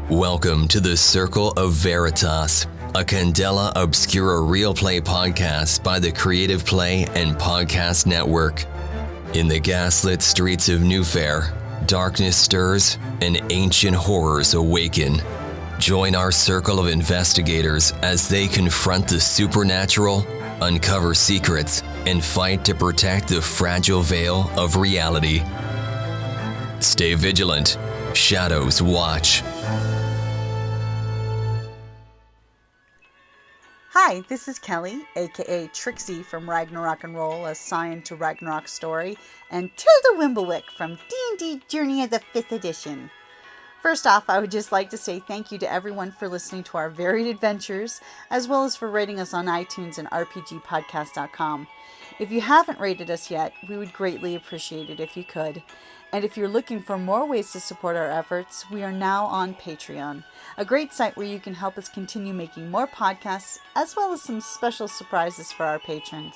Welcome to the Circle of Veritas, a Candela Obscura Realplay podcast by the Creative Play and Podcast Network. In the gaslit streets of Newfair, darkness stirs and ancient horrors awaken. Join our circle of investigators as they confront the supernatural, uncover secrets, and fight to protect the fragile veil of reality. Stay vigilant. Shadows watch. Hi, this is Kelly, aka Trixie from Ragnarok and Roll, a Scion to Ragnarok story, and Tilda Wimblewick from D&D Journey of the 5th Edition. First off, I would just like to say thank you to everyone for listening to our varied adventures, as well as for rating us on iTunes and rpgpodcast.com. If you haven't rated us yet, we would greatly appreciate it if you could. And if you're looking for more ways to support our efforts, we are now on Patreon, a great site where you can help us continue making more podcasts, as well as some special surprises for our patrons.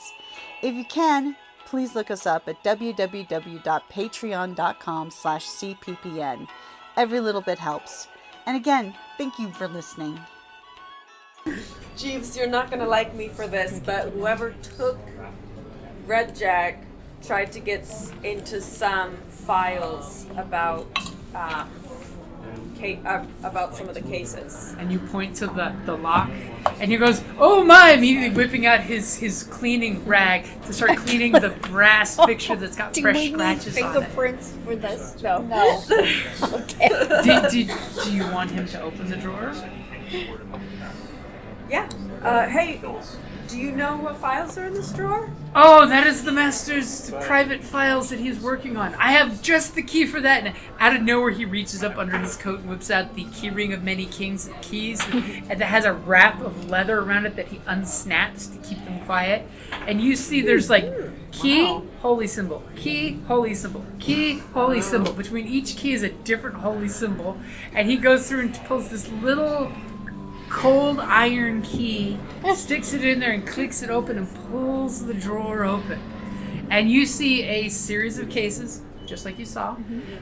If you can, please look us up at www.patreon.com/cppn. Every little bit helps. And again, thank you for listening. Jeeves, you're not going to like me for this, but whoever took Red Jack tried to get into some files about some of the cases. And you point to the lock, and he goes, "Oh my!" immediately whipping out his cleaning rag to start cleaning the brass fixture that's got fresh scratches on it. Fingerprints for this? No. Okay. Do you want him to open the drawer? Yeah. Hey, do you know what files are in this drawer? Oh, that is the master's private files that he's working on. I have just the key for that. And out of nowhere, he reaches up under his coat and whips out the keyring of many keys, and that has a wrap of leather around it that he unsnaps to keep them quiet. And you see there's like key, holy symbol, key, holy symbol, key, holy symbol. Between each key is a different holy symbol. And he goes through and pulls this little cold iron key, sticks it in there and clicks it open and pulls the drawer open. And you see a series of cases, just like you saw.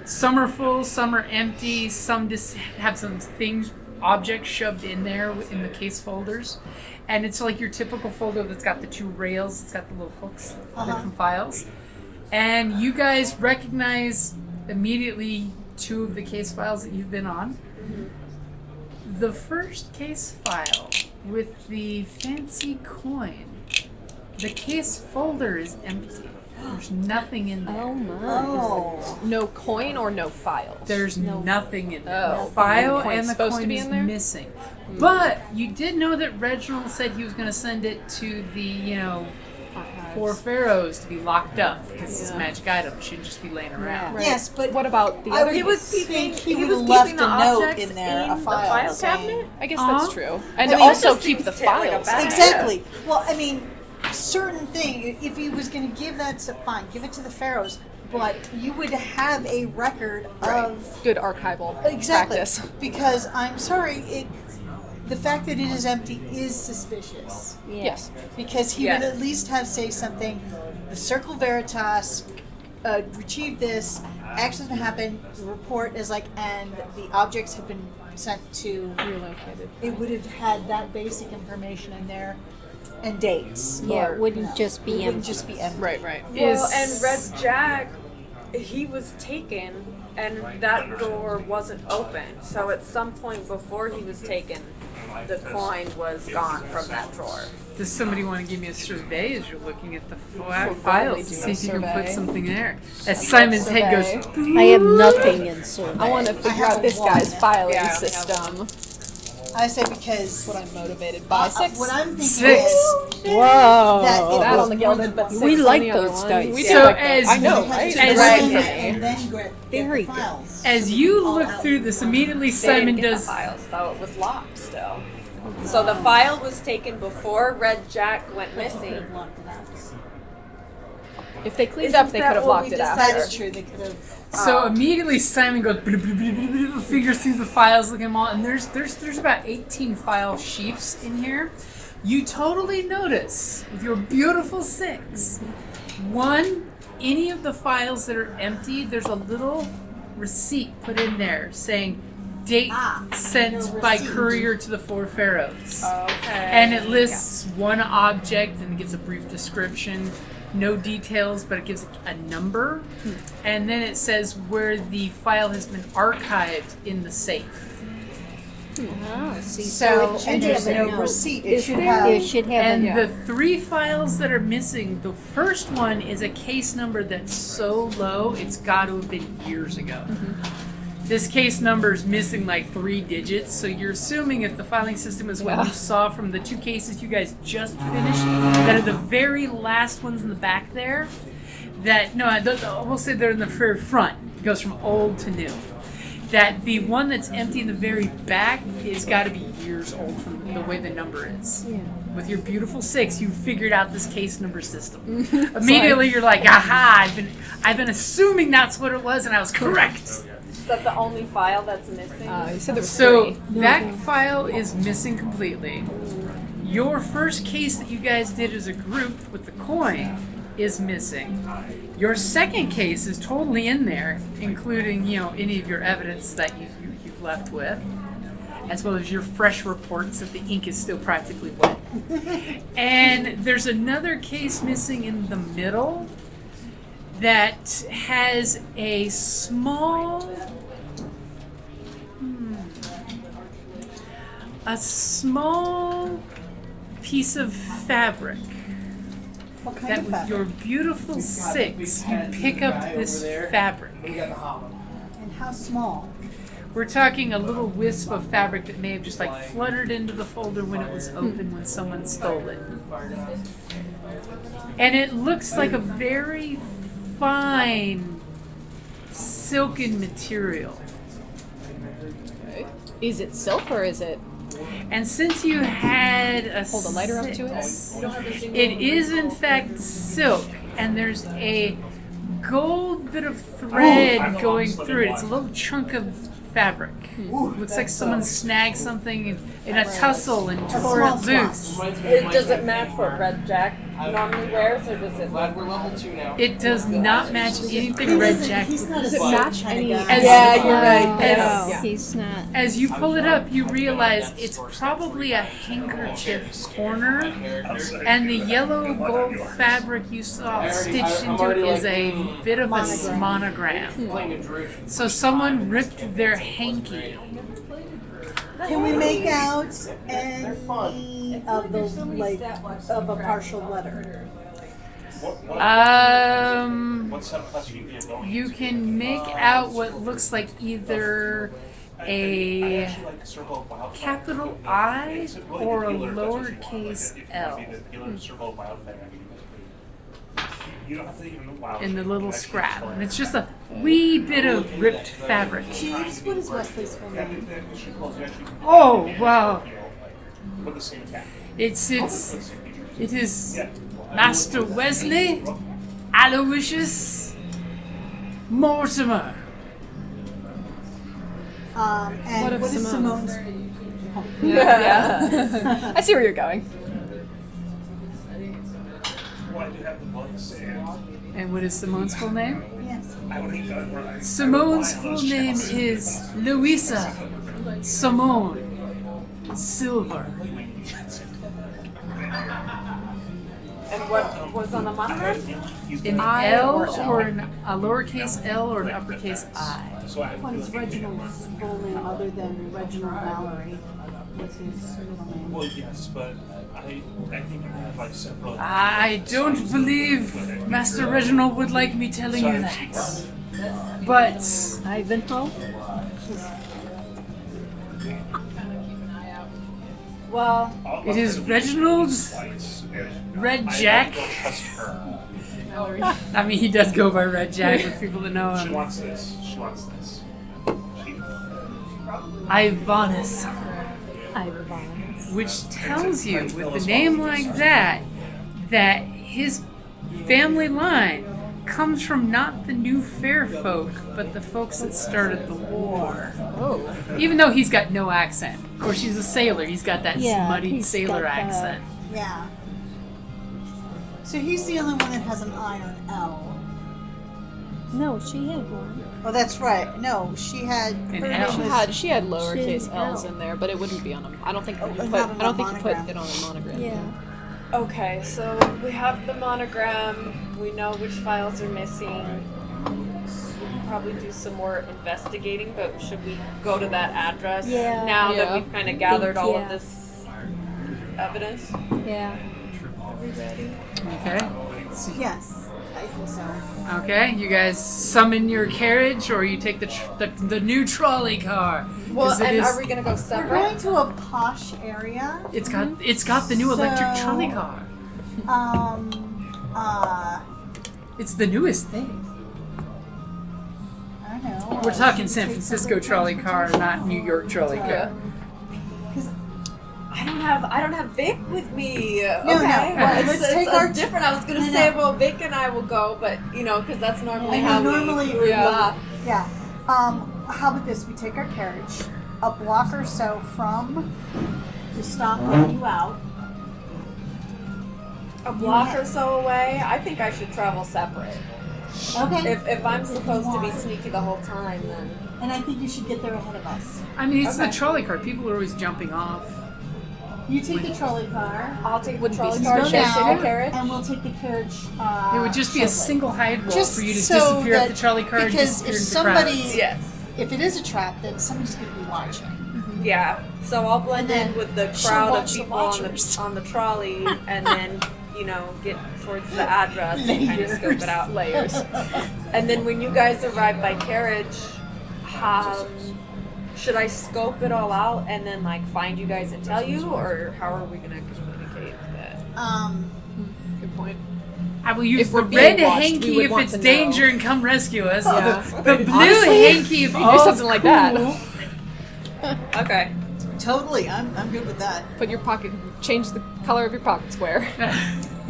Some are full, some are empty, some just have some things, objects shoved in there in the case folders. And it's like your typical folder that's got the two rails, it's got the little hooks for different files. And you guys recognize immediately two of the case files that you've been on. The first case file with the fancy coin, the case folder is empty. There's nothing in there. Oh my. No coin or no files? There's nothing in there. Oh. The file The and the supposed to coin be is in there? missing. But you did know that Reginald said he was going to send it to the, Four Pharaohs to be locked up because it's a magic item. It shouldn't just be laying around. Right. Yes, but what about the other? He was think keeping. he He would was have left keeping the a note objects in there, a the file file saying- cabinet. I guess that's true. And I mean, also that keep the seems like a files. bad- Exactly. Well, I mean, certain thing, if he was going to give that, fine, give it to the pharaohs, but you would have a record of... Good archival Exactly. practice. Because, I'm sorry, the fact that it is empty is suspicious. Yes. Because he Yes. would at least have, say, something, the Circle of Veritas retrieved this, accident happened, the report is like, and the objects have been sent to... Relocated. It would have had that basic information in there and dates. Yeah, or, it wouldn't just be it wouldn't empty. just be empty. Right. Well, and Red Jack, he was taken, and that door wasn't open. So at some point before he was taken, the coin was gone from that drawer. Does somebody want to give me a survey as you're looking at the gladly files to do see a if you can put survey. something there? As Simon's head goes, survey. I have nothing in survey. I want to figure have out this one. guy's filing Yeah. system. I say because What I'm motivated by. Six. what I'm thinking 6. is Whoa. that it That was on the gilded, but We six like on the other those one. dice. We So do like as those. I know, you had right? to As- run as- it and then get Very the good. files. as you All look out. through this, immediately They Simon didn't get does. the files, though it was locked still. So the file was taken before Red Jack went missing. If they cleaned Isn't up, they that could have what locked we it decided? after. That is true. They could have. So immediately Simon goes, blub, blub, blub, blub, blub, fingers through the files, look at them all, and there's about 18 file sheafs in here. You totally notice with your beautiful 6, one, any of the files that are empty, there's a little receipt put in there saying date sent by courier to the four pharaohs. Okay. And it lists one object and it gives a brief description. No details, but it gives a number. And then it says where the file has been archived in the safe. Oh, see, So, it should and there's have a no note. receipt. It It should have. It should have And a the 3 files that are missing, the first one is a case number that's so low, it's got to have been years ago. This case number is missing like 3 digits, so you're assuming if the filing system is what you saw from the 2 cases you guys just finished, that are the very last ones in the back there, that, no, we'll say they're in the very front. It goes from old to new. That the one that's empty in the very back is got to be years old from the way the number is. Yeah. With your beautiful 6, you figured out this case number system. Immediately, you're like, "Aha! I've been assuming that's what it was, and I was correct." Is that the only file that's missing? You said there was So 3. that file is missing completely. Your first case that you guys did as a group with the coin is missing. Your second case is totally in there, including any of your evidence that you've left with, as well as your fresh reports that the ink is still practically wet. And there's another case missing in the middle that has a small piece of fabric. What kind That of with fabric? your beautiful 6, you pick up this fabric. And how small? We're talking a little wisp of fabric that may have just like fluttered into the folder when it was open when someone stole it. And it looks like a very fine silken material. Is it silk or is it? And since you had a Hold the lighter up to it. 6, it is in fact silk, and there's a gold bit of thread going through it. It's a little chunk of fabric. Looks like someone snagged something in a tussle and tore it loose. Does it match what Red Jack normally wears, or does it? Glad we're level 2 now. It does not match anything Red Jack. He's not Does a it match any? Yeah, you're right. As, Yeah. He's not. as you pull it up, you realize it's probably a handkerchief corner, and the yellow gold fabric you saw stitched into it is a bit of a monogram. Playing a druid. So someone ripped their hanky. Can we make out any of the of a partial letter? You can make out what looks like either a capital I or a lowercase L in the little scrap. And it's just a wee bit of ripped fabric. Jeeves, what is Wesley's full name? Oh, wow. It is Master Wesley Aloysius Mortimer. And what is Simone? Simone's? Yeah. I see where you're going. And what is Simone's full name? Yes. Simone's full name is Louisa Simone Silver. And what was on the monogram? An L or a lowercase L or an uppercase I. What is Reginald's full name other than Reginald Mallory? What's his middle name? Well, yes, but I think you have like several. I don't believe Master Reginald would like me telling you that. But Ivanhoe? Well, it is Reginald Red Jack. I mean, he does go by Red Jack for people that know She him. wants this. She wants this. Ivanus. Ivanhoe. Which tells you, with a name like that his family line comes from not the Newfair folk, but the folks that started the war. Oh. Even though he's got no accent. Of course, he's a sailor. He's got that Yeah, muddied he's sailor got that. accent. Yeah. So he's the only one that has an I or an L. No, she had one. Oh, that's right. No, she had. An her L. name was- She had lowercase She- L's in there, but it wouldn't be on them. I don't think you put. not on I don't think you monogram. put it on a monogram. Yeah. Okay, so we have the monogram. We know which files are missing. We can probably do some more investigating, but should we go to that address Yeah. now that Yeah. we've kind of gathered all Yeah. of this evidence? Yeah. Are we ready? Okay. Yes, I think so. Okay, you guys summon your carriage, or you take the new trolley car. Well, 'Cause it and is- are we gonna go We're separate? going to a posh area. It's got the new electric So- trolley car. It's the newest thing. I don't know. We're talking San Francisco trolley car, not New York trolley car. I don't have Vic with me. no. Okay, Well, it's, let's it's, take it's our- different. I was gonna No, say, no. well, Vic and I will go, but because that's normally Yeah, how normally we we- laugh. Yeah. How about this? We take our carriage a block or so from the stop letting you out. A block or so away. I think I should travel separate. Okay. If I'm supposed to be sneaky the whole time, then And I think you should get there ahead of us. I mean, it's Okay. the trolley car. People are always jumping off. You take the trolley car. I'll take the Wouldn't be trolley You car, go Shay take down, the carriage. and we'll take the carriage. It would just be a shortly. single hide roll Just for you to so disappear off that- the trolley car and because disappear if into somebody- the crowd. Yes. If it is a trap, then somebody's going to be watching. Yeah. So I'll blend And in then with the she'll crowd of watch the people on watchers. the trolley, and then get towards the address and kind of scope it out. Layers. And then when you guys arrive by carriage, should I scope it all out and then find you guys and tell you, or how are we gonna communicate that? Good point. I will use If the we're being red watched, we hanky would if want it's to know. danger and come rescue us. Yeah. The blue Honestly, hanky if you do all's something like that. cool. Okay. Totally, I'm good with that. Put your pocket. Change the color of your pocket square.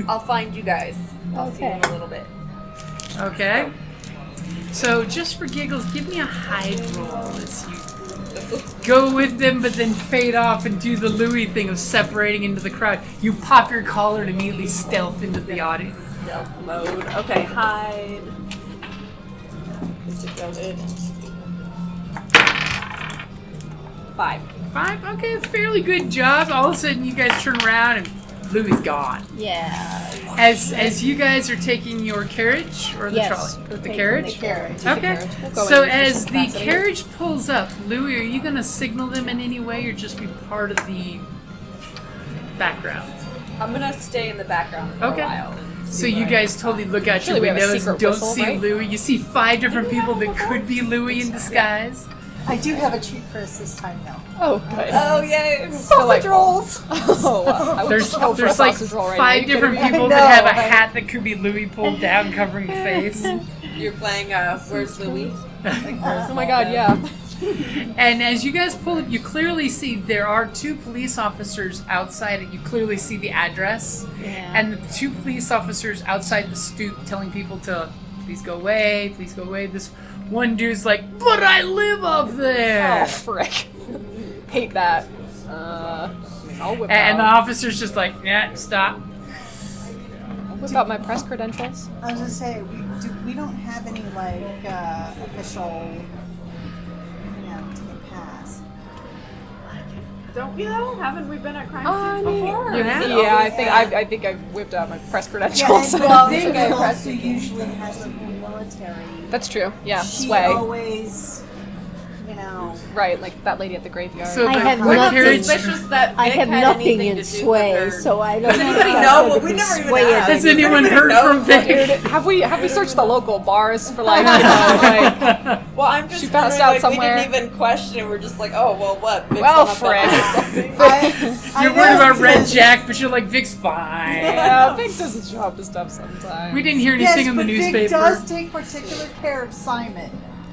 I'll find you guys. I'll see you in a little bit. Okay. So just for giggles, give me a hide roll as you go with them, but then fade off and do the Louis thing of separating into the crowd. You pop your collar and immediately stealth into the audience. Stealth mode. Okay, hide. Is it loaded? 5. 5? Okay, fairly good job. All of a sudden, you guys turn around and Louis gone. Yeah. As you guys are taking your carriage or the Yes, trolley? we're The taking carriage? the carriage. Okay. We'll go So in as efficient the capacity. carriage pulls up, Louis, are you going to signal them in any way or just be part of the background? I'm gonna stay in the background for Okay. a while. and So see you what guys totally look out your Surely we have a windows and secret don't whistle, see right? Louis. You see 5 different people that could be Louis in disguise. I do have a treat for us this time, though. Oh, good. Oh yay! Sausage rolls! Oh, wow. I would There's kill for a there's like sausage roll right 5 now. You different kidding me? people I that have a know. hat that could be Louis pulled down covering the face. You're playing Where's Louis? Oh my god, yeah. And as you guys pull up, you clearly see there are 2 police officers outside and you clearly see the address. Yeah. And the 2 police officers outside the stoop telling people to please go away, please go away. This one dude's like, but I live up there! Oh, frick. Hate that. I'll whip And the out. officer's just like, yeah, stop. I'll whip out my press credentials. I was gonna say, we don't have any, official, ticket pass. Don't we though? Haven't we been at crime I scenes mean, before? You have? Yeah, I think I whipped out my press Yeah, credentials. and Well, Vic okay, also press- usually has the military. That's true. Yeah, She sway. always, Right, like that lady at the graveyard. So I the have We're not carriage, suspicious that Vic I have had nothing anything in to do sway, with her. so I don't Does know. anybody if know? I'm Well, gonna we be never even swayed. asked. has anyone Does heard anybody from know? Vic? Dude, have we searched the local bars for like, Well, I'm just She passed wondering, out we somewhere. didn't even question it. We're just like, oh, well, what? Vic's Well, on a bed or frick. something. You're worried about Red Jack, but you're like, Vic's fine. yeah, Vic does his job and stuff sometimes. We didn't hear Yes, anything in the but newspaper. Vic does take particular care of Simon.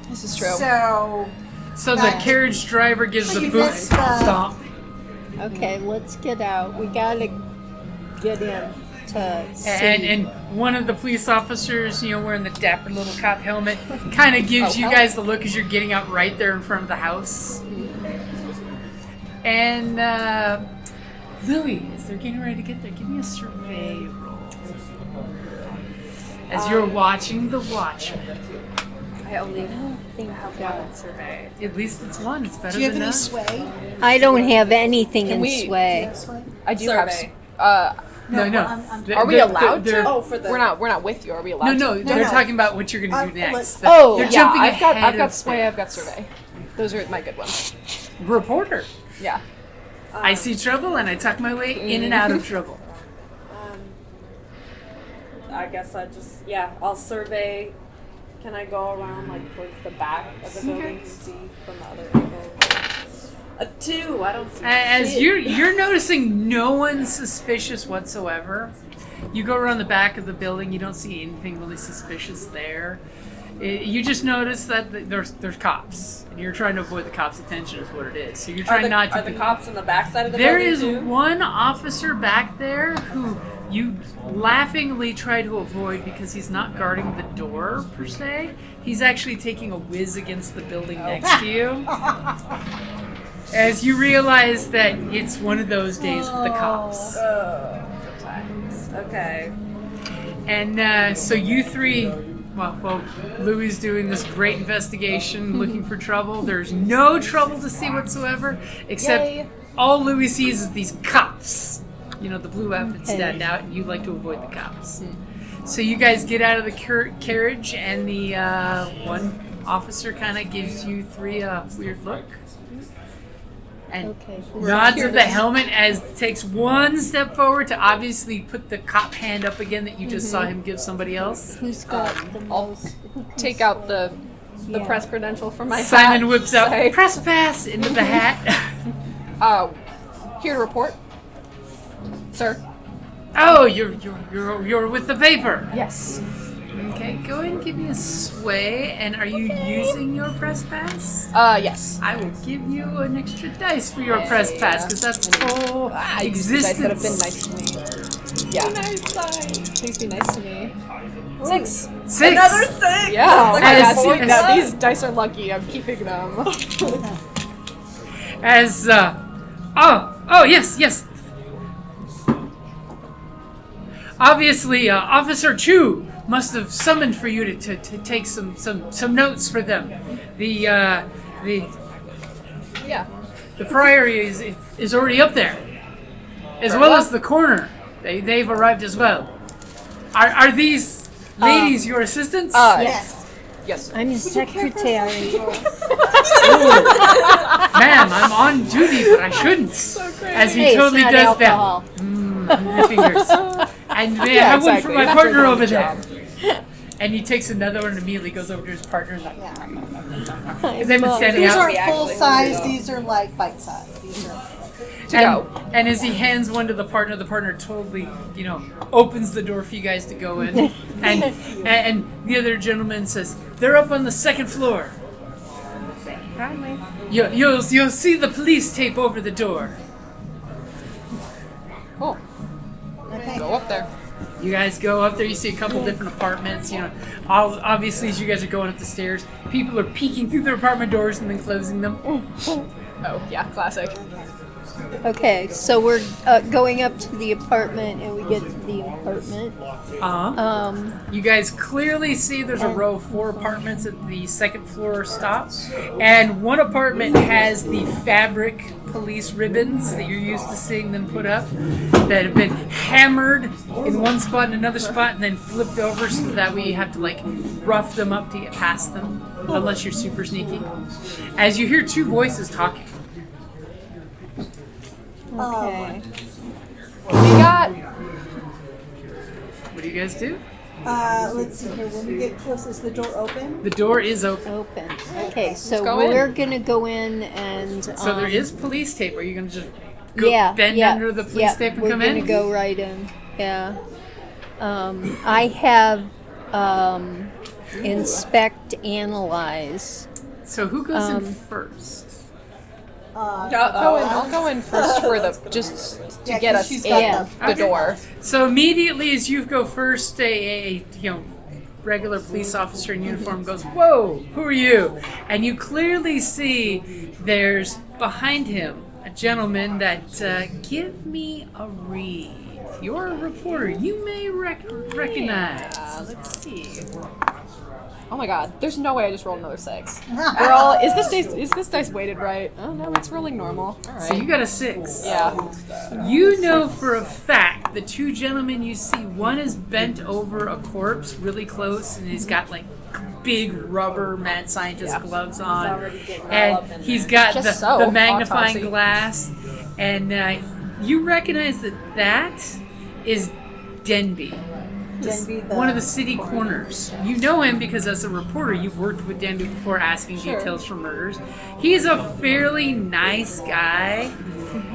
This is true. So, So the carriage driver gives the You boot missed, stomp. Okay, let's get out. We gotta get in to see. And one of the police officers, wearing the dapper little cop helmet, kind of gives you guys the look as you're getting out right there in front of the house. And Louis, as they're getting ready to get there, give me a survey roll. As you're watching the Watchmen. I I only Think have so. one survey. At least it's one. It's better Do you have than any none. sway? I don't have anything in we- sway. I do Survey. have. No. Are we allowed they're- to? Oh, for the. We're not with you. Are we allowed? No, to? they're no. talking about what you're going to do next. let's- Oh, they're yeah. jumping I've ahead got of sway. I've got survey. Those are my good ones. reporter. Yeah. I see trouble and I tuck my way in and out of trouble. I guess I'll survey. Can I go around like towards the back of the building and see from the other angle? A 2. I don't see. As shit. you're noticing no one suspicious whatsoever. You go around the back of the building, you don't see anything really suspicious there. You just notice that there's cops, and you're trying to avoid the cops' attention is what it is. So you're trying not to. Are the cops on the backside of the There building is too? one officer back there who you laughingly try to avoid because he's not guarding the door per se. He's actually taking a whiz against the building next to you. As you realize that it's one of those days with the cops. Okay. And so you three, well, Louis is doing this great investigation looking for trouble. There's no trouble to see whatsoever, except Yay. all Louis sees is these cops. You know, the blue outfits stand out, and you like to avoid the cops. So you guys get out of the carriage, and the one officer kind of gives you three a weird look. And Okay. nods at the helmet as takes one step forward to obviously put the cop hand up again that you just saw him give somebody else. Who's got the most? Take out the Yeah. press credential from my hat. Simon whips out Say, press pass into the hat. Here to report, sir. Oh, you're with the paper. Yes. Okay, go ahead and give me a sway. And are you using your press pass? Yes. I will give you an extra dice for your press pass because that's whole I use the dice that have been existence. nice to me. Yeah. Nice dice. Please be nice to me. 6. 6. Another 6. Yeah. Oh my As- God. as- Now these dice are lucky. I'm keeping them. As oh yes. Obviously, Officer Chu must have summoned for you to take some notes for them. The Yeah. priory is already up there, as well as the coroner. They've arrived as well. Are these ladies your assistants? Yes. Yes. I'm his secretary. Ma'am, I'm on duty, but I shouldn't. As he Hey, totally it's not does alcohol. that. Your fingers. And may I have one for my That's partner our over job. there? And he takes another one and immediately goes over to his partner and like, I'm, they've been standing These out. aren't full size. These are like bite size. These are. And as he hands one to the partner totally, opens the door for you guys to go in. And the other gentleman says, they're up on the second floor. You'll see the police tape over the door. Cool. Okay. Go up there. You guys go up there, you see a couple different apartments, obviously as you guys are going up the stairs, people are peeking through their apartment doors and then closing them. Oh, yeah. Classic. Okay, so we're going up to the apartment, and we get to the apartment. You guys clearly see there's a row of 4 apartments at the second floor stop, and one apartment has the fabric police ribbons that you're used to seeing them put up that have been hammered in one spot and another spot and then flipped over so that way you have to rough them up to get past them, unless you're super sneaky. As you hear 2 voices talking. Okay. We got. What do you guys do? Let's see here. When we get close, is the door open? The door is open. Open. Okay, so go in. we're gonna go in and. So there is police tape. Are you going to just go bend yeah, under the police tape and we're come gonna in? go right in. Yeah. I have inspect, analyze. So who goes in first? I'll go in first for just to Yeah, get 'cause us she's in got the door. So immediately as you go first, a regular police officer in uniform goes, "Whoa, who are you?" And you clearly see there's behind him a gentleman that give me a read. You're a reporter. You may recognize. Let's see. Oh my god, there's no way I just rolled another 6. We're all, is this dice weighted right? Oh no, it's rolling normal. Alright. So you got a 6. Yeah. You know for a fact the two gentlemen you see, one is bent over a corpse really close, and he's got like big rubber mad scientist gloves on, and he's got the magnifying glass, and you recognize that is Denby. One of the city corners. You know him because as a reporter you've worked with Denby before asking details for murders. He's a fairly nice guy.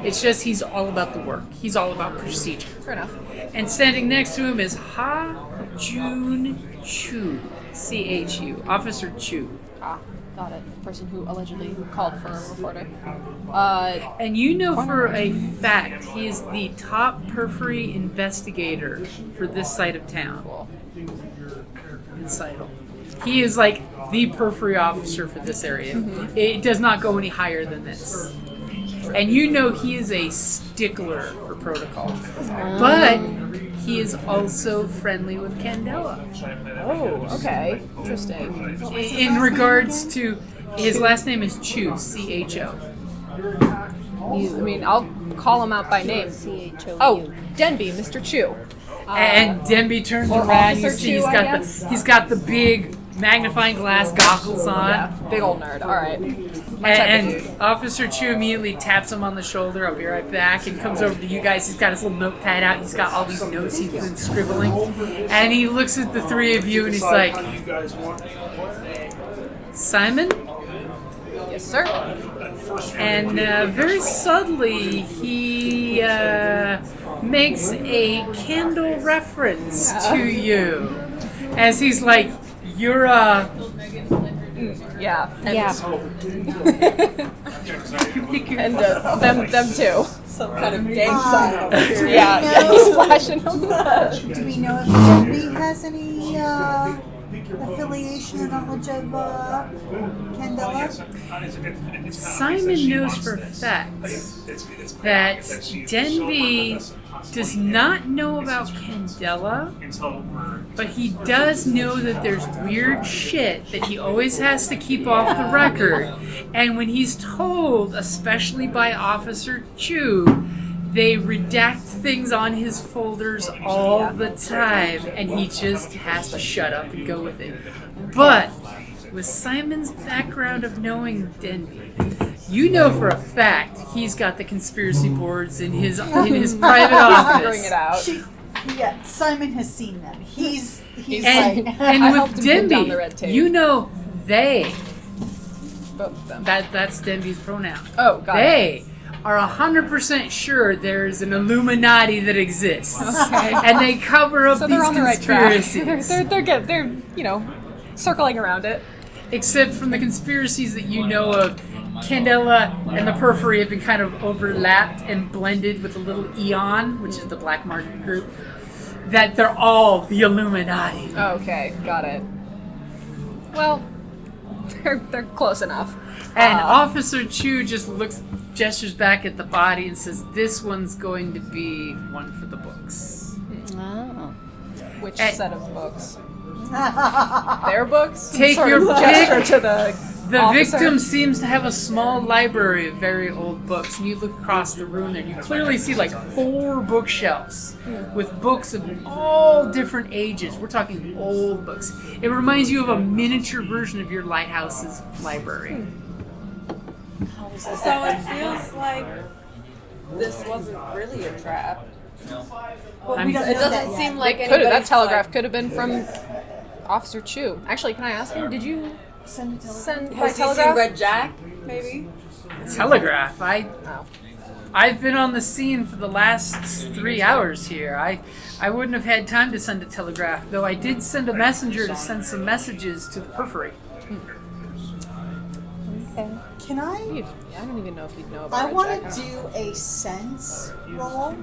It's just he's all about the work. He's all about procedure. Fair enough. And standing next to him is Ha Jun Chu. C-H-U. Officer Chu. Ah, got it. The person who allegedly called for a reporter. And you know for a fact he is the top periphery investigator for this side of town. Cool. In Seidel. He is like the periphery officer for this area. Mm-hmm. It does not go any higher than this. And you know he is a stickler for protocol. But he is also friendly with Candela. Oh, okay. Interesting. In regards to, his last name is Chu, C-H-O. I mean, I'll call him out by name. C-H-O-U. Oh, Denby, Mr. Chu. And Denby turns around, you see he's got the big magnifying glass goggles on. Yeah, big old nerd. All right. And Officer Chu immediately taps him on the shoulder. I'll be right back. And comes over to you guys. He's got his little notepad out. He's got all these notes he's been scribbling. And he looks at the three of you and he's like, Simon? Yes, sir. And very subtly, he makes a candle reference to you. As he's like, you're Yeah. And And them too. Some kind of gang sign over here. Yeah, he's flashing them. Do we know if Denby has any affiliation or knowledge of Candela? Simon knows for a fact that Denby does not know about Candela, but he does know that there's weird shit that he always has to keep off the record. And when he's told, especially by Officer Chu, they redact things on his folders all the time, and he just has to shut up and go with it. But with Simon's background of knowing Denby, you know for a fact he's got the conspiracy boards in his private office. Figuring it out. Yeah, Simon has seen them. He's And like, I with helped him pin down the red Denby, tape. you know they. Both of them. That's Denby's pronoun. Oh, got it. They are 100% sure there's an Illuminati that exists, and they cover up So these they're on the right track. conspiracies. They're circling around it. Except from the conspiracies that you know of, Candela and the Periphery have been kind of overlapped and blended with a little Eon, which is the black market group. That they're all the Illuminati. Okay, got it. Well, they're close enough. And Officer Chu just gestures back at the body and says, "This one's going to be one for the books." Oh. Which set of books? Their books? Take Sort your of gesture pick. to the officer. Victim seems to have a small library of very old books, and you look across the room there, and you clearly see like 4 bookshelves with books of all different ages. We're talking old books. It reminds you of a miniature version of your lighthouse's library. So it feels like this wasn't really a trap. I'm- It doesn't seem like That anybody's telegraph like, could have been from Officer Chu. Actually, can I ask him? Did you send by has he seen telegraph? Red Jack? Maybe. Telegraph. Oh. I've been on the scene for the last 3 hours here. I wouldn't have had time to send a telegraph, though I did send a messenger to send some messages to the Periphery. Okay. can I? I don't even know if you'd know about I Red want Jack. to do a sense roll.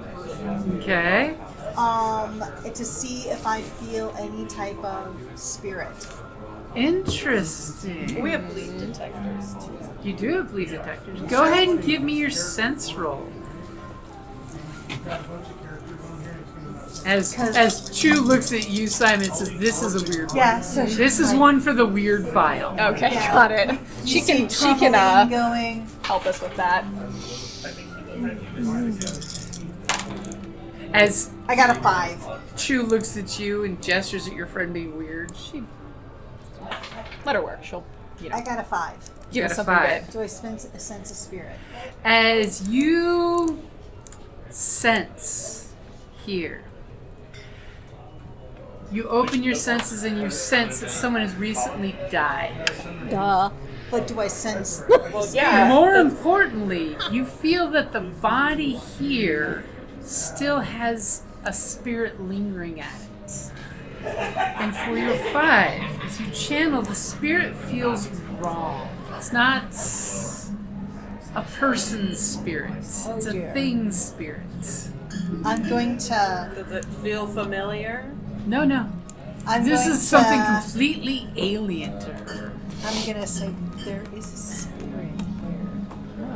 Okay. To see if I feel any type of spirit. Interesting. We have bleed detectors too. You do have bleed detectors. Go ahead and give me your sense roll. As Chu looks at you, Simon says, "This is a weird one. Yeah, so This is one for the weird file." Okay, got it. She can going. help us with that. As I got a 5. Chu looks at you and gestures at your friend being weird. Let her work. She'll, I got a 5. You got us a something 5. Do I sense a sense of spirit? As you sense here, you open your senses and you sense that someone has recently died. Duh. But do I sense? More importantly, you feel that the body here still has a spirit lingering at it. And for your 5, as you channel, the spirit feels wrong. It's not a person's spirit. It's a thing's spirit. I'm going to. Does it feel familiar? No. This is something completely alien to her. I'm going to say there is a spirit here.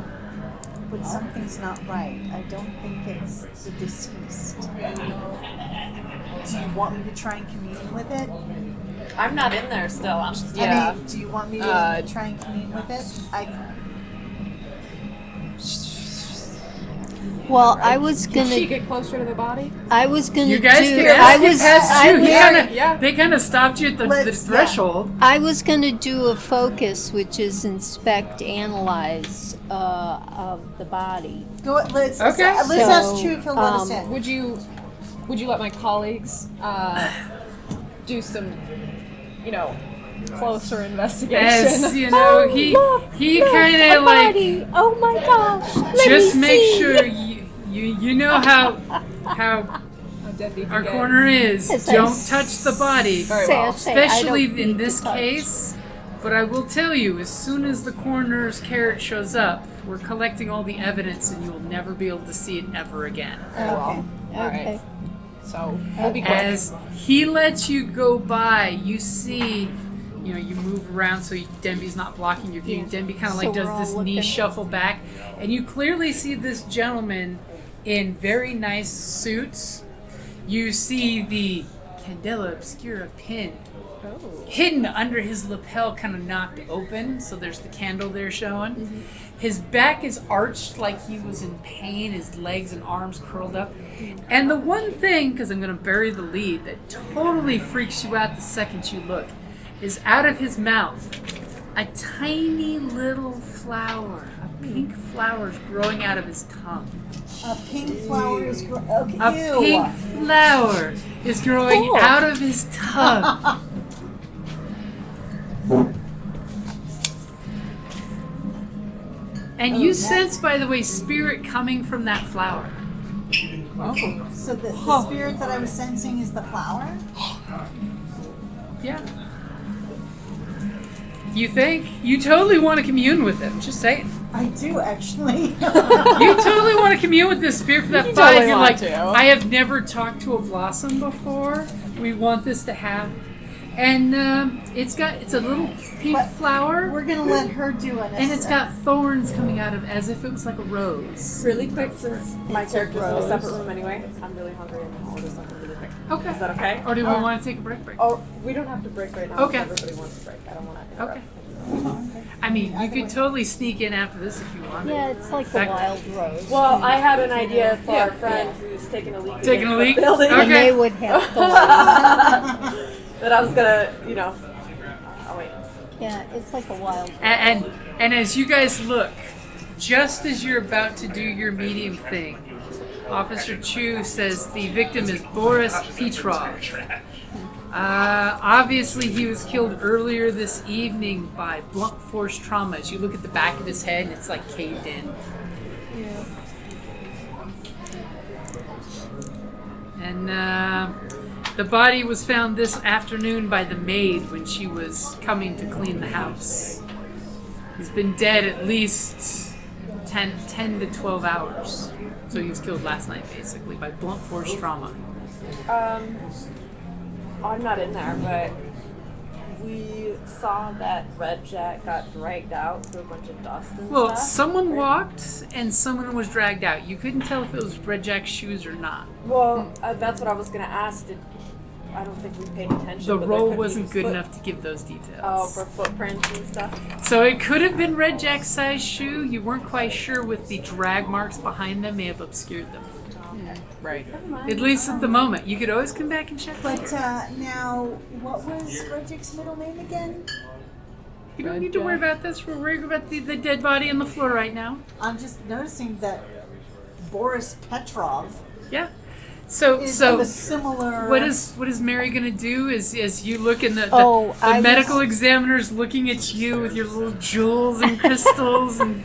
But something's not right. I don't think it's the deceased. Do you want me to try and commune with it? I'm not in there still. I'm just I mean, do you want me to try and commune with it? Well, I was Can she gonna. get closer to the body? I was gonna You guys do. can I ask was. it past I you. was- They kind of stopped you at the Let's- threshold. I was going to do a focus, which is inspect, analyze of the body. Go. Let's Okay. ask Chu if he'll let us So, in. Would you let my colleagues do some, closer investigation? As you know, he kind of like Body. Oh my gosh! Let just me make see. sure you know how our corner is. Yes, I Don't touch the body, Very well. Say, I don't especially need in to this touch. case. But I will tell you, as soon as the coroner's carrot shows up, we're collecting all the evidence, and you will never be able to see it ever again. Okay. All right. Okay. So we'll be quick. As he lets you go by, you see, you move around so Denby's not blocking your view. Yeah. Denby kind of So like does we're all this knee looking. shuffle back, and you clearly see this gentleman in very nice suits. You see the Candela Obscura pin hidden under his lapel, kind of knocked open, so there's the candle there showing. Mm-hmm. His back is arched like he was in pain, his legs and arms curled up. And the one thing, because I'm going to bury the lead, that totally freaks you out the second you look, is out of his mouth, a tiny little flower, a pink flower is growing out of his tongue. A pink flower is okay. A pink flower is growing Cool. out of his tongue. And you sense, by the way, spirit coming from that flower. So the spirit that I was sensing is the flower? Yeah. You think? You totally want to commune with him. Just saying. I do, actually. You totally want to commune with this spirit for that You 5. totally You're want like, to. I have never talked to a blossom before. We want this to happen. And it's a little pink But flower. We're going to let her do it. And it's got thorns coming out of, as if it was like a rose. really quick, since my character's in a separate room anyway. I'm really hungry and I'll order something really quick. Okay. Is that okay? Or do we want to take a break? Oh, we don't have to break right now. Okay. Everybody wants to break. I don't want to interrupt. Okay. I mean, you could totally sneak in after this if you wanted. Yeah, it's like a Back- wild rose. Well, I had an idea for our friend who's taking a leak. Taking a against the leak? Building. Okay. And they would have thorns. That I was gonna, Oh wait. Yeah, it's like a wild rose. And as you guys look, just as you're about to do your medium thing, Officer Chu says the victim is Boris Petrov. Obviously, he was killed earlier this evening by blunt force trauma. As you look at the back of his head, it's like caved in. Yeah. And the body was found this afternoon by the maid when she was coming to clean the house. He's been dead at least 10 to 12 hours. So he was killed last night, basically, by blunt force trauma. I'm not in there, but we saw that Red Jack got dragged out through a bunch of dust and Well, stuff. someone walked and someone was dragged out. You couldn't tell if it was Red Jack's shoes or not. Well, that's what I was going to ask. I don't think we paid attention. The but roll there could wasn't be good enough to give those details. Oh, for footprints and stuff? So it could have been Red Jack's size shoe. You weren't quite sure with the drag marks behind them may have obscured them. Right. At least at the moment. You could always come back and check. But now, what was Red Jack's middle name again? You don't need to worry about this. We're worrying about the dead body on the floor right now. I'm just noticing that Boris Petrov Yeah. is So of a similar... what is Mary gonna do is you look in the I medical examiner's looking at you with your little jewels and crystals and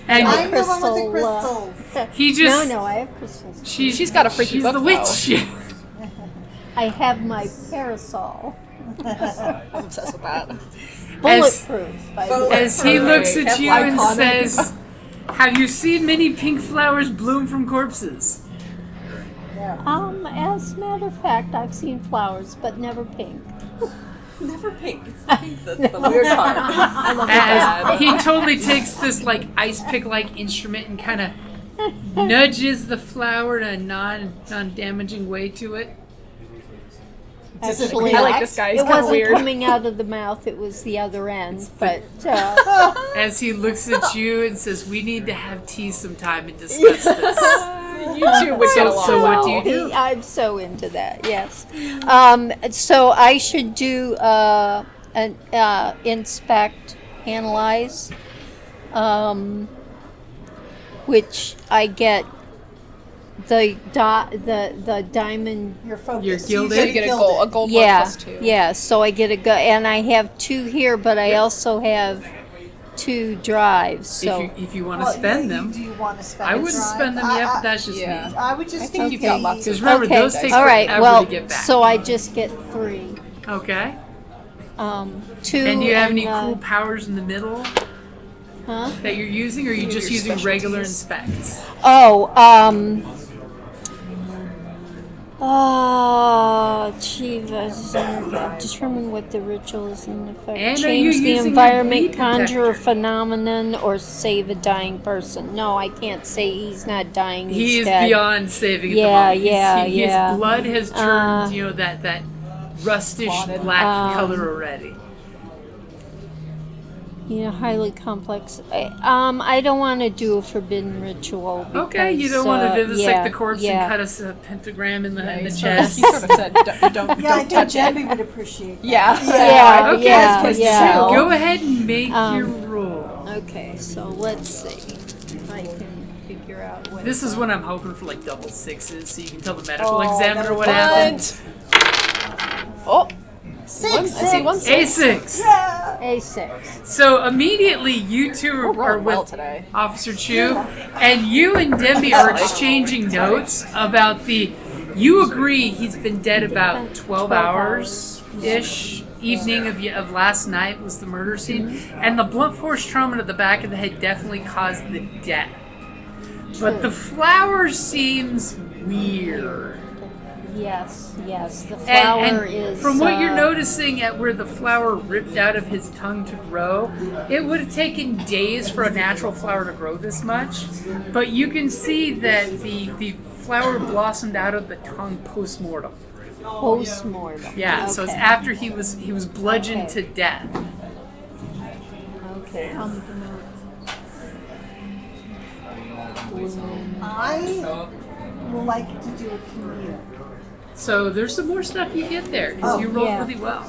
I know crystal, one with the crystals. he just No, I have crystals. she's got a freaky she's book, the witch. I have my parasol. I'm obsessed with that. Bulletproof, by the way. As he looks at you and Iconic. says, "Have you seen many pink flowers bloom from corpses?" As a matter of fact, I've seen flowers, but never pink. Never pink. It's the pink that's the weird part. I love As that. he totally takes this like ice pick like instrument and kind of nudges the flower in a non-damaging way to it. Actually, I like this guy. He's it kinda wasn't weird. coming out of the mouth; it was the other end. But As he looks at you and says, "We need to have tea sometime and discuss this." You two would get along. So what do you do? I'm so into that. Yes. So I should do inspect, analyze, which I get the diamond. Your focus. You're gilded? So you get a gold one Yeah, plus 2. yeah. So I get and I have 2 here, but I also have 2 drives. So If you want to spend them, Do you want to spend I a wouldn't drive? spend them yet, but that's just yeah. me. I would just I think you've got okay. lots of- Because remember, okay. those take All right. forever Well, to get back. so I just get 3. Okay. 2. And do you have any and, cool powers in the middle Huh? that you're using, or are you just your using regular specialties. inspects? Determine what the ritual is in effect. And are you Change the using your environment, bleed conjure a detector? phenomenon, or save a dying person. No, I can't say he's not dying. He He's is dead. beyond saving at Yeah, the moment. yeah, His yeah. blood has turned, that rustish black color already. Highly complex. I don't want to do a forbidden ritual. Okay, you because, don't want to vivisect yeah, the corpse yeah. and cut us a pentagram in the He chest. sort of said, don't Yeah, I think touch it. Debbie would appreciate that. Yeah. Yeah, Okay, yeah, so yeah. go ahead and make your roll. Okay, so let's see if I can figure out what. This is when I'm hoping for like double 6s, so you can tell the medical Oh, examiner that what would be happened. Oh, Six. I see one six. A6. A6. So immediately you two We're are rolling well with today. Officer Chu, and you and Debbie are exchanging notes about you agree he's been dead about 12 hours-ish. Evening of last night was the murder scene, and the blunt force trauma to the back of the head definitely caused the death. But the flower seems weird. Yes, the flower And is. from what you're noticing at where the flower ripped out of his tongue to grow, it would have taken days for a natural flower to grow this much. But you can see that the flower blossomed out of the tongue post-mortem. Post-mortem. Yeah, so it's Okay. after he was bludgeoned Okay. to death. Okay. I would like to do a commute. So there's some more stuff you get there because you rolled yeah. really well.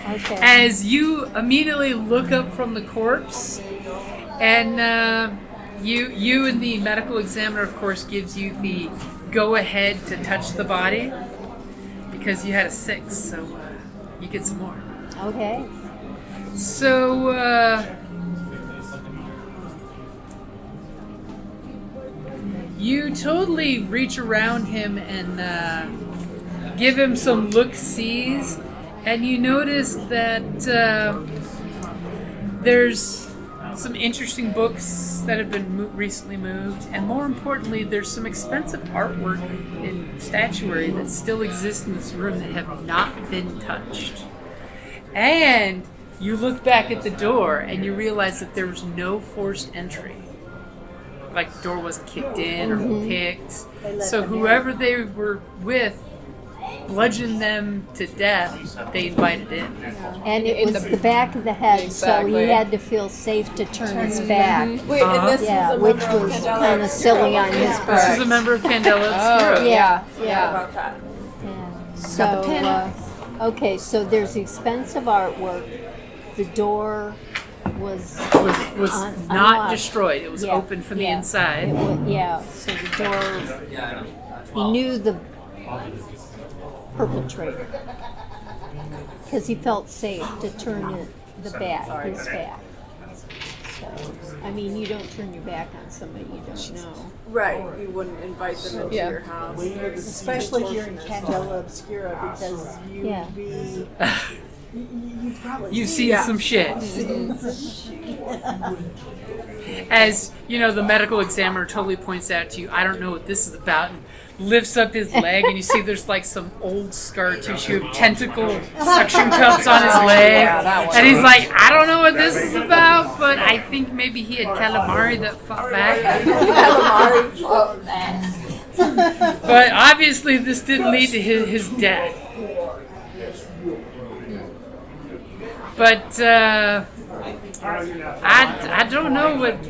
Okay. As you immediately look up from the corpse, and you and the medical examiner, of course, gives you the go-ahead to touch the body because you had a 6, so you get some more. Okay. So you totally reach around him and give him some look-sees, and you notice that there's some interesting books that have been recently moved, and more importantly, there's some expensive artwork and statuary that still exists in this room that have not been touched. And you look back at the door and you realize that there was no forced entry. Like the door wasn't kicked in or picked. So whoever they were with bludgeoned them to death, they invited in. And it was the back of the head, so he had to feel safe to turn his back. Wait, and this Yeah, was a which member of was Candela kind of silly on his This part. is a member of Candela Obscura. Yeah, Yeah, about that. So, okay, so there's expensive artwork. The door was Was not unlocked. destroyed. It was open from the inside. So the door, he knew the perpetrator because he felt safe to turn his back. So, I mean, you don't turn your back on somebody you don't know. Right, you wouldn't invite them into your house. Especially if you're in Candela Obscura, because you've probably You've seen some shit. As, you know, the medical examiner totally points out to you, I don't know what this is about, and lifts up his leg, and you see there's like some old scar tissue of tentacle suction cups on his leg. And he's like, I don't know what this is about, but I think maybe he had calamari that fought back. But obviously this didn't lead to his death. But I don't know what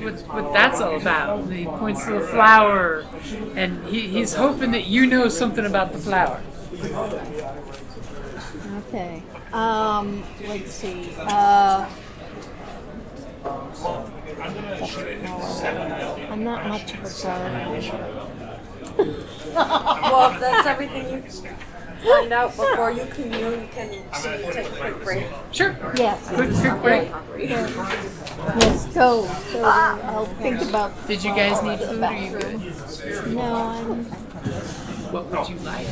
that's all about. He points to the flower, and he's hoping that you know something about the flower. Okay. Let's see. I'm not much of a gardener. Well, if that's everything you find out before you commune, can you take a quick break? Sure. Yes. Quick break. Yes, go. So I'll think about. Did you guys need food? Are you good? No, I'm. What would you like?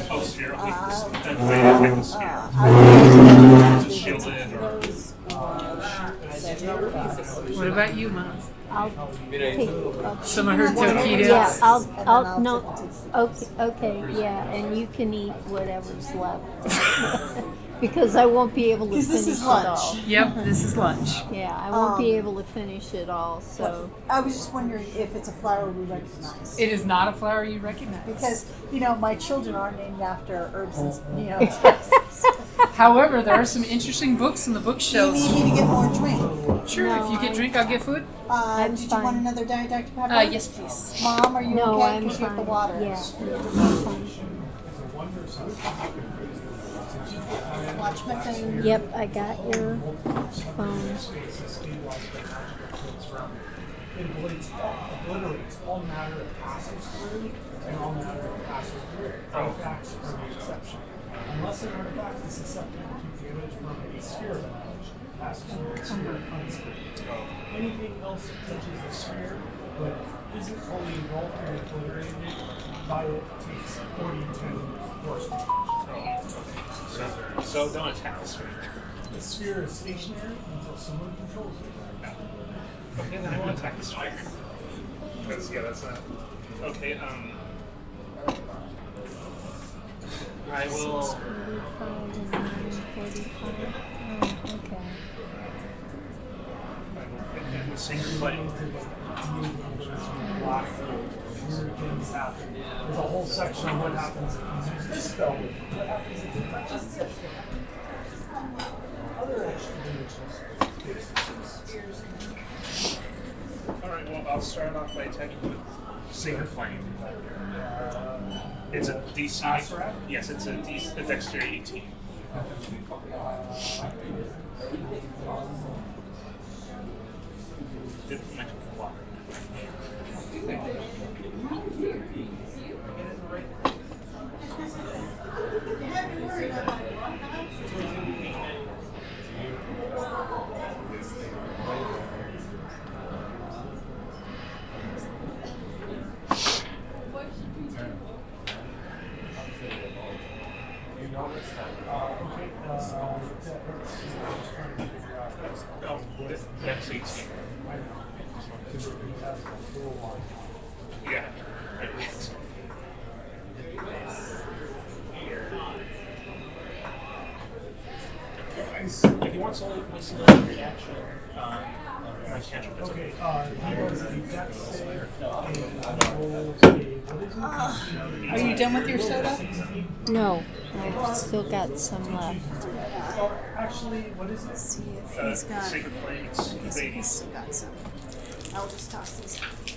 What about you, Mom? I'll take. Some of her taquitos? Yeah, I'll no. Okay, yeah, and you can eat whatever's left. Because I won't be able to finish this is it lunch. all. Yep, this is lunch. Yeah, I won't be able to finish it all, so. I was just wondering if it's a flower we recognize. It is not a flower you recognize. Because, my children are named after herbs and, However, there are some interesting books in the Do you bookshelves. need me to get more drink? Sure, No, if you get drink, I'll get food. Did you fine. want another Diet Dr. Pepper? Yes, please. Mom, are you No, okay? I'm Because you have the fine. water. Yeah, I'm fine. Watch my finger. Yep, I got your phone. It obliterates all matter that passes through and all matter that passes through. Artifacts are the exception. Unless an artifact is susceptible to damage from a sphere of knowledge, it passes through a sphere unscathed. Anything else that touches the sphere but isn't fully engulfed and obliterated by it takes 40-10 force damage. So don't attack the sphere. The sphere is stationary until someone controls it. Okay, then I won't attack the sphere. Because, that's not... Okay, I will... 45 and 9:45. Oh, okay. In the same play. Black weird things happen. There's a whole section on what happens if you use this spell. What happens if you touches this spell? Other extra dimensions. Alright, well, I'll start off by attacking with Sacred Flame. It's a DC. Yes, it's a dexterity 18. Didn't mention the block. Oh, that's 18. Yeah. If he wants what's the reaction on my cantrip? Okay, he rolls a dex save and rolls a, what is it? Are you done with your soda? No, I've still got some left. Actually, what is it? Let's see if he's got. Sacred Flames. He's still got some. I'll just toss these out.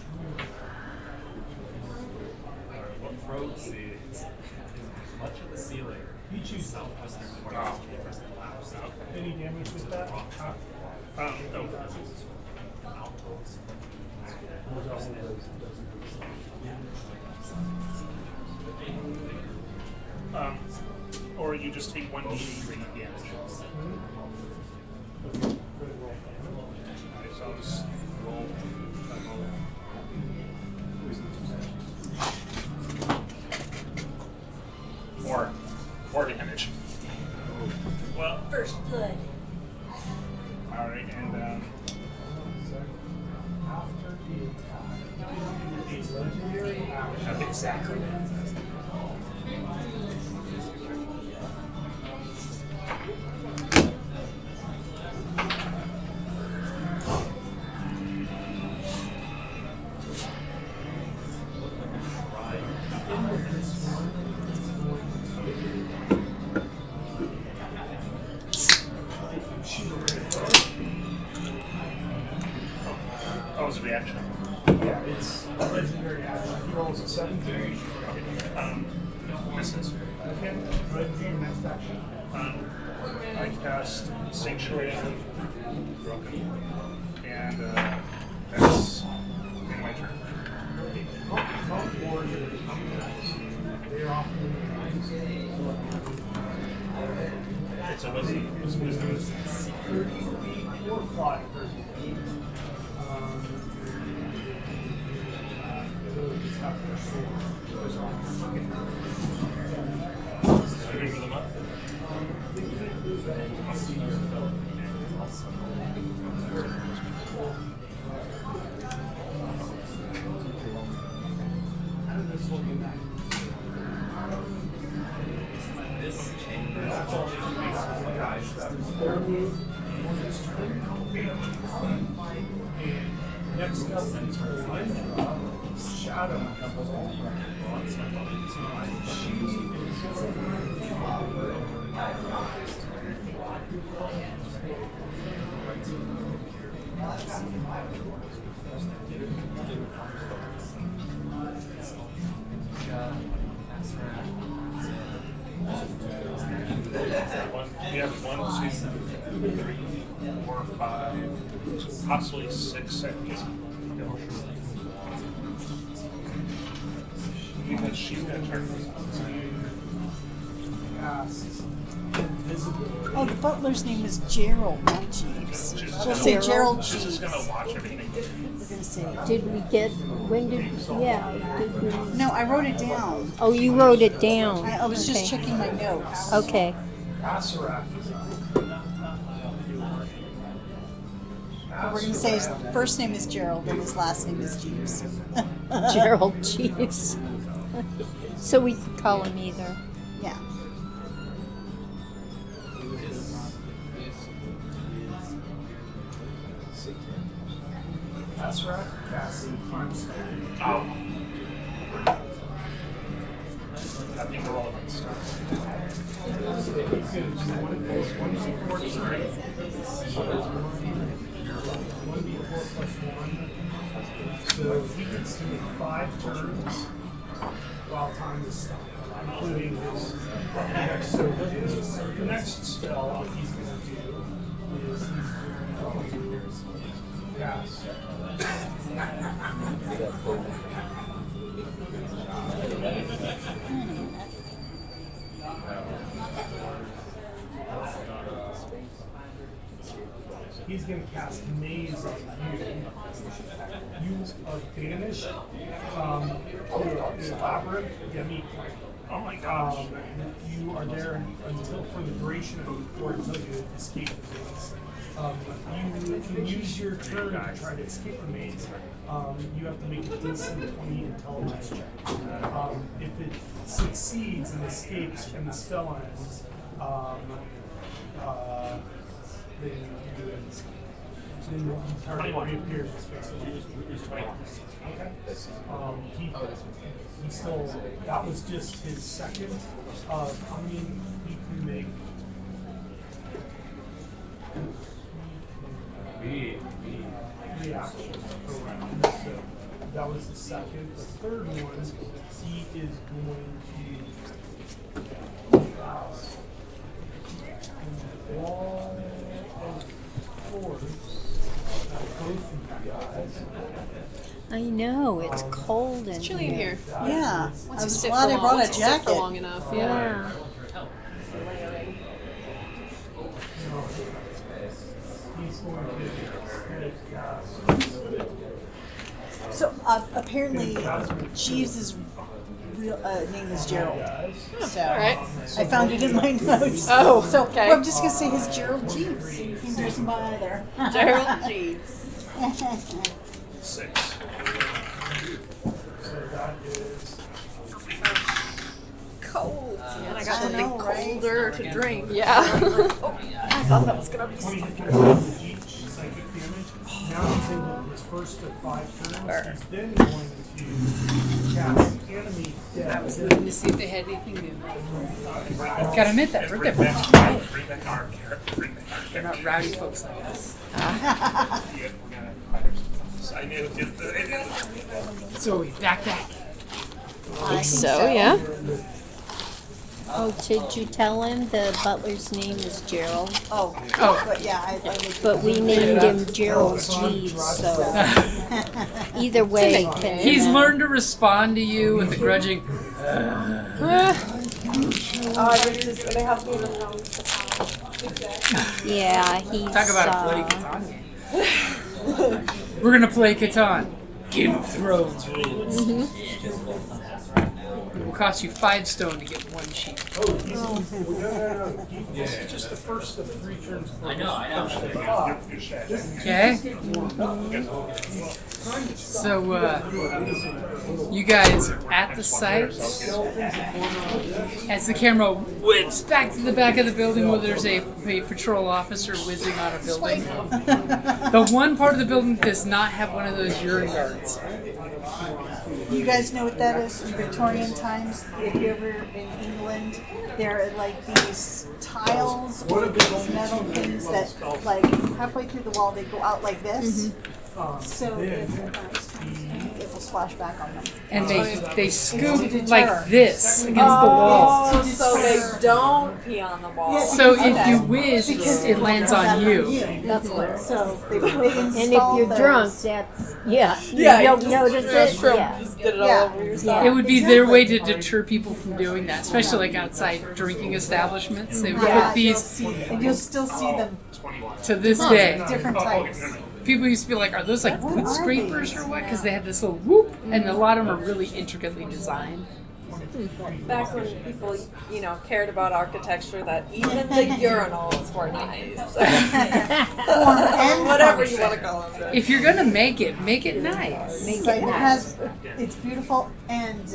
What froze is much of the ceiling. You choose Southwestern corner. any damage with that. No. Or you just take 1d8 radiant damage. Alright, so I'll just roll. Four damage. Well, First blood. alright, and After the attack, a legendary action. exactly. Oh, it's a reaction. Yeah, it's a legendary action. He rolls a 17. Misses. Okay, go ahead and do your next action. I cast Sanctuary, and that's in my turn. Cloak warriors, they're often in the lines. So what's wisdom is 30 feet or fly 30 feet. So just have their sword. remember them up. Next up is Lindra, Shadow. We have 1, 2, 3, 4, 5, possibly 6 seconds. Because she's got turn. Oh, the butler's name is Gerald, not Jeeves. We'll say Gerald She's Jeeves. just gonna watch everything. We're gonna say. Did we get, when did, yeah, did we? No, I wrote it down. Oh, you wrote it down. I was just Okay. checking my notes. Okay. But we're gonna say his first name is Gerald and his last name is Jeeves. Gerald Jeeves. So we could call him either. Yeah. Asrak, Cassie, Oh. I think we're all about stuff. So he gets to make 5 turns while time is stopped, including his next. So his next spell that he's going to do is he's going to cast. He's going to cast Maze on you. You are banished to an elaborate demi. Oh my gosh. You are there until for the duration of the or until you escape the maze. You can use your turn to try to escape the maze. You have to make a DC 20 intelligence check. If it succeeds and escapes and the spell ends, then the target reappears in space. Okay. He still, that was just his second. I mean, he can make. Three actions per round. So that was the second. The third one, he is going to wall of force. Both of you guys. I know, it's cold and Chilly in here. Yeah. Once I you was sit glad for I long, brought once a you sit for jacket. long enough. Yeah. He's going to So apparently, Jeeves' real name is Gerald. So Alright. I found it in my notes. Oh, so okay. well, I'm just gonna say his Gerald Jeeves. You can do some by either. Gerald Jeeves. 6. Cold. And I got I something know, right? colder to drink. Yeah. I thought that was gonna be each psychic damage. Now he's able his first of 5 turns. He's then going to cast enemy I death. was looking to see if they had anything new. Gotta admit that, we're Bring different. back our character. Bring back our They're not rowdy folks like us. I knew it. Zoe, back. So, yeah. Oh, did you tell him the butler's name is Gerald? Oh, but yeah, I But we named him Gerald Jeeves, so either way. can- He's learned to respond to you with a grudging. They have me in the wrong. Yeah, he's. Talk about a bloody Catan game. We're gonna play Catan. Game of Thrones rules. It will cost you 5 stone to get 1 sheet. This is just the first of 3 turns. I know. Okay. So, you guys are at the site. As the camera whips back to the back of the building where there's a patrol officer whizzing on a building. The one part of the building does not have one of those urine guards. You guys know what that is in Victorian times? If you're ever in England, there are like these tiles or these metal things that, like, halfway through the wall, they go out like this. So if it will splash back on them. And they scoop like this against the wall. Oh, so they don't pee on the wall. So if you whiz, it lands on you. That's hilarious. So they install And if you're those. drunk, that's, yeah. Yeah, You don't just- notice just it. Yeah. Just get it Yeah. all over yourself. It would be their way to deter people from doing that, especially like outside drinking establishments. They would Yeah, put these and you'll still see them, to this day. different types. People used to be like, are those like wood scrapers or what? Because they had this little whoop, and a lot of them are really intricately designed. Back when people, cared about architecture, that even the urinals were nice. Whatever you want to call them. If you're gonna make it nice. So it has, it's beautiful and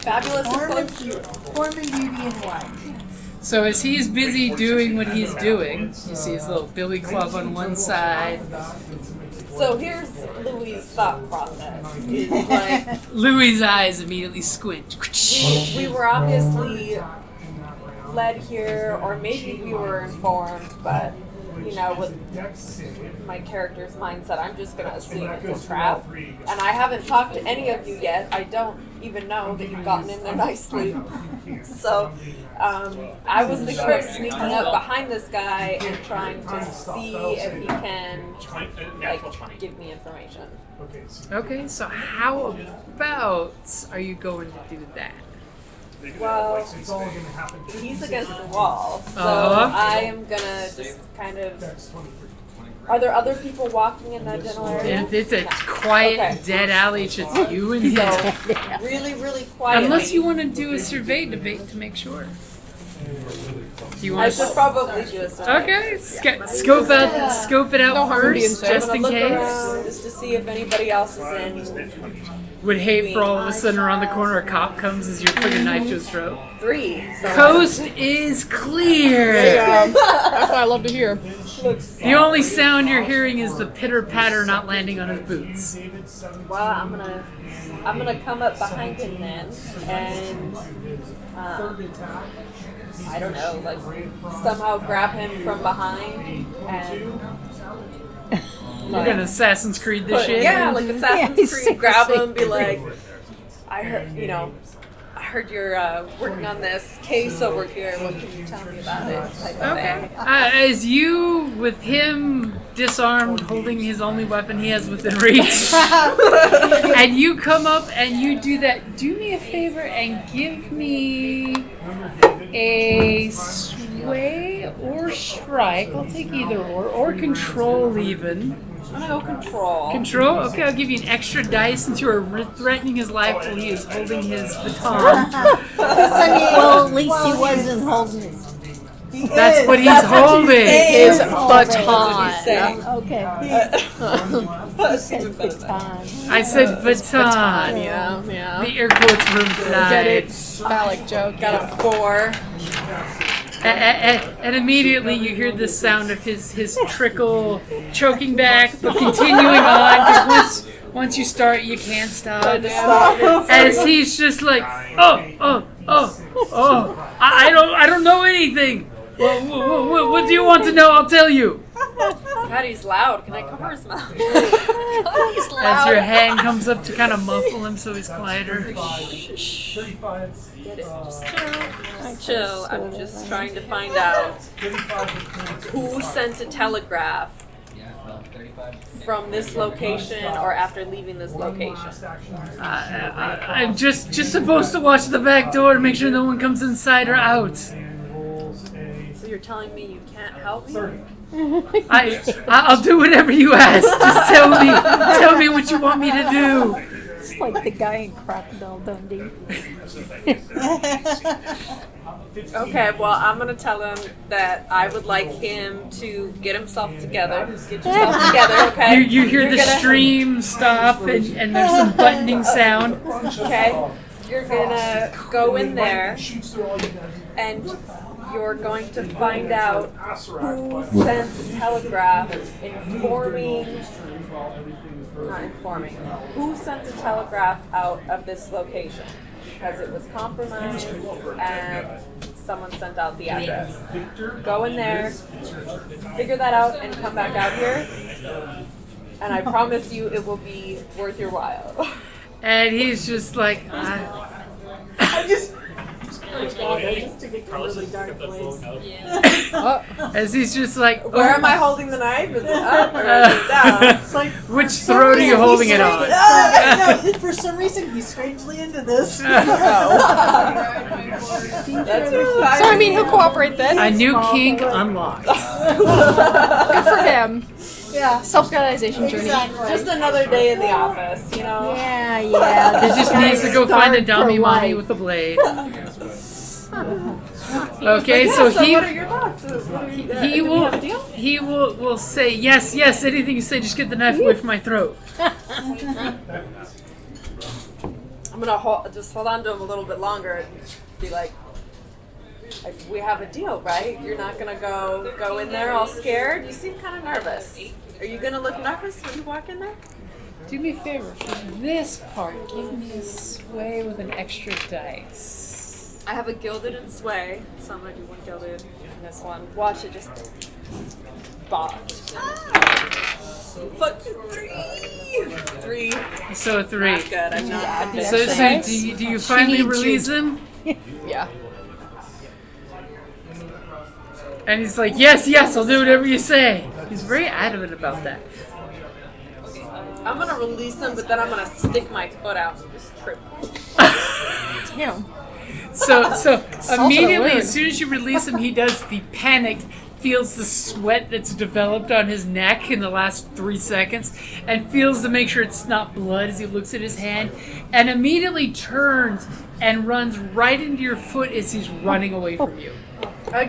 Fabulous form and clothes. beauty in one. So as he's busy doing what he's doing, you see his little billy club on one side. So here's Louis' thought process. Is like Louis' eyes immediately squint. we were obviously led here, or maybe we were informed, but with my character's mindset, I'm just gonna assume it's a trap. And I haven't talked to any of you yet. I don't even know that you've gotten in there nicely. So I was thinking of sneaking up behind this guy and trying to see if he can give me information. Okay, so how about are you going to do that? Well, he's against the wall, so I am gonna just kind of. Are there other people walking in that general area? And it's a quiet, dead alley. It's just you and him. Really, really quiet. Unless you want to do a survey to make sure. Do you I want should to? probably do a survey. Okay, scope it out No harm being first, safe. just I'm in gonna look case. around just to see if anybody else is in. Would hate for all of a sudden around the corner a cop comes as you're putting a knife to his throat. 3. So Coast is clear. That's what I love to hear. The only sound you're hearing is the pitter patter not landing on his boots. Well, I'm gonna come up behind him then, and I don't know, like somehow grab him from behind and. You're gonna Assassin's Creed this shit. Yeah, like Assassin's Yeah, Creed, grab him, be like, I heard you're working on this case over here. What can you tell me about it? Type of Okay. thing. As you, with him disarmed, holding his only weapon he has within reach, and you come up and you do that, do me a favor and give me a sway or strike. I'll take either or control even. I'm gonna go control. Control? Okay, I'll give you an extra dice since you are threatening his life while he is holding his baton. Well, at least he wasn't holding it. That's what he's holding. His That's what baton. he's saying. Okay. Said baton. I said baton. Yeah. The air quotes were Get implied. it? Phallic joke. Got a 4. And immediately you hear the sound of his trickle choking back, but continuing on, because once you start, you can't stop. As he's just like, I don't know anything. What do you want to know? I'll tell you. God, he's loud. Can I cover his mouth? As your hand comes up to kind of muffle him so he's quieter. Get it. Just chill. I'm just trying to find out who sent a telegraph from this location or after leaving this location. I'm just supposed to watch the back door to make sure no one comes inside or out. So you're telling me you can't help me? I'll do whatever you ask. Just tell me what you want me to do. It's like the guy in Crocodile Dundee. Okay, well, I'm going to tell him that I would like him to get himself together. Get yourself together, okay? You hear the stream stop and there's some buttoning sound. Okay? You're going to go in there and you're going to find out who sent the telegraph who sent the telegraph out of this location, because it was compromised and someone sent out the address. Go in there, figure that out, and come back out here, and I promise you it will be worth your while. And he's just like, as he's just like, Where am I holding the knife? Is it up or is it down? which throat are you holding it on? No, for some reason he's strangely into this. That's right. So, I mean, he'll cooperate then. A new kink unlocked. Good for him. Yeah. Self-realization journey. Exactly. Just another day in the office, you know? Yeah. He This just guy needs to go is find a scarred dummy for mommy life. with a blade. Okay, so what he are your thoughts? he will say yes, anything you say, just get the knife away from my throat. I'm gonna hold on to him a little bit longer and be like, we have a deal, right? You're not gonna go in there all scared. You seem kind of nervous. Are you gonna look nervous when you walk in there? Do me a favor, for this part, give me a sway with an extra dice. I have a gilded and sway, so I'm gonna do one gilded and this one. Watch it just botch. Fucking 3. So a 3. Not good. I'm not So do you finally needs release him? Yeah. And he's like, yes, I'll do whatever you say. He's very adamant about that. I'm gonna release him, but then I'm gonna stick my foot out and just trip. Damn. So immediately, wound. as soon as you release him, he does the panic, feels the sweat that's developed on his neck in the last 3 seconds, and feels to make sure it's not blood as he looks at his hand, and immediately turns and runs right into your foot as he's running away from you.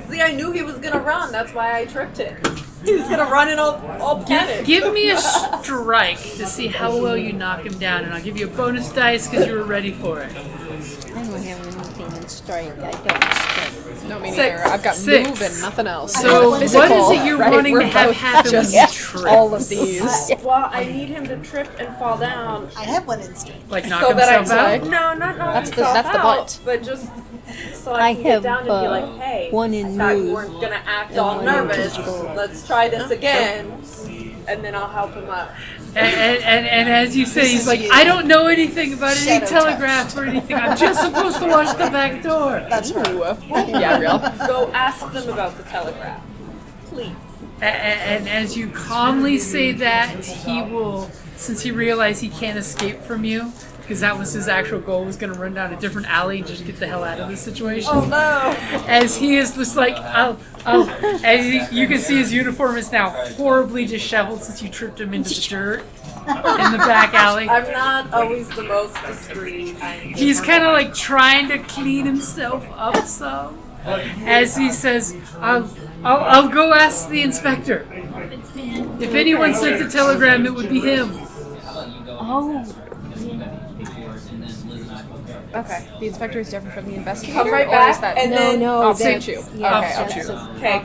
See, I knew he was gonna run. That's why I tripped him. He was gonna run and all panic. Give me a strike to see how well you knock him down, and I'll give you a bonus dice because you were ready for it. I don't have anything in strike. I don't strike. No, me 6. neither. I've got 6. move and nothing else. So what is Physical, it you're right? wanting We're to have both happen just when you trip? all of these. Well, I need him to trip and fall down. I have one in strike. Like knock So that I himself out? No, not That's the- himself that's the out, butt. but just so I I can have, get down and be like, hey, one in I thought you move weren't gonna act and all one in nervous. physical. Let's try this again, and then I'll help him up. And as you say, he's like, I don't know anything about any Shadow telegraph or anything. I'm just supposed to watch the back door. That's right. Ooh. Yeah, real. Go ask them about the telegraph, please. And as you calmly say that, he will, since he realized he can't escape from you, because that was his actual goal, was going to run down a different alley and just get the hell out of this situation. Oh no! As he is just like, as you can see his uniform is now horribly disheveled since you tripped him into the dirt in the back alley. I'm not always the most discreet. He's kind of like trying to clean himself up some. As he says, I'll go ask the inspector. If anyone sent a telegram, it would be him. Oh, Okay. The inspector is different from the investigator. Come right or back, is that and no, then no. I'll that's- shoot. Yeah, Okay, I'll that's shoot. a- okay,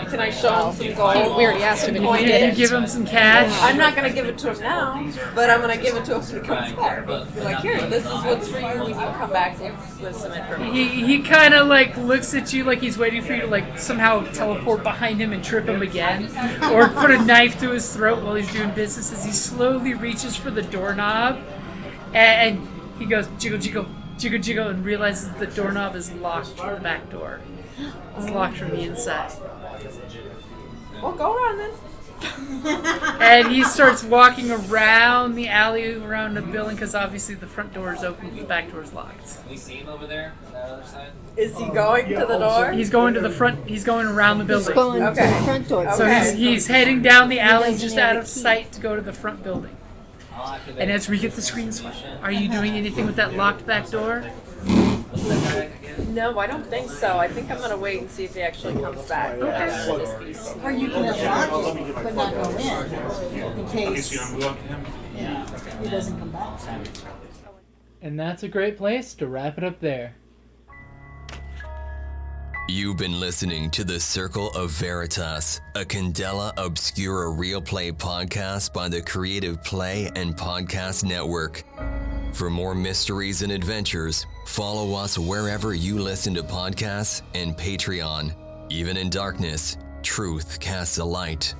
can I show him some gold? We already asked him, and he Point did You it. give him some cash. I'm not gonna give it to him now, but I'm gonna give it to him when he comes back. Be like, here, this is what's for you when you come back with some information. He kind of like looks at you like he's waiting for you to like somehow teleport behind him and trip him again, or put a knife to his throat while he's doing business. As he slowly reaches for the doorknob, and he goes jiggle jiggle jiggle jiggle and realizes the doorknob is locked from the back door. It's locked from the inside. Well, go on then. And he starts walking around the alley, around the building, because obviously the front door is open, but the back door is locked. Can we see him over there on that other side? Is he going to the door? He's going to the front. He's going around the He's building. going to Okay. the front door. So Okay. he's heading down the alley doesn't just have out a of key. sight to go to the front building. I'll activate And as we get the screen swipe, are you doing anything with that locked back door? What's that guy again? No, I don't think so. I think I'm gonna wait and see if he actually comes back. Just be sneaky. Or you can unlock it, but not go in case You know, move up to him. he doesn't come back. And that's a great place to wrap it up there. You've been listening to the Circle of Veritas, a Candela Obscura Realplay podcast by the Creative Play and Podcast Network. For more mysteries and adventures, follow us wherever you listen to podcasts and Patreon. Even in darkness, truth casts a light.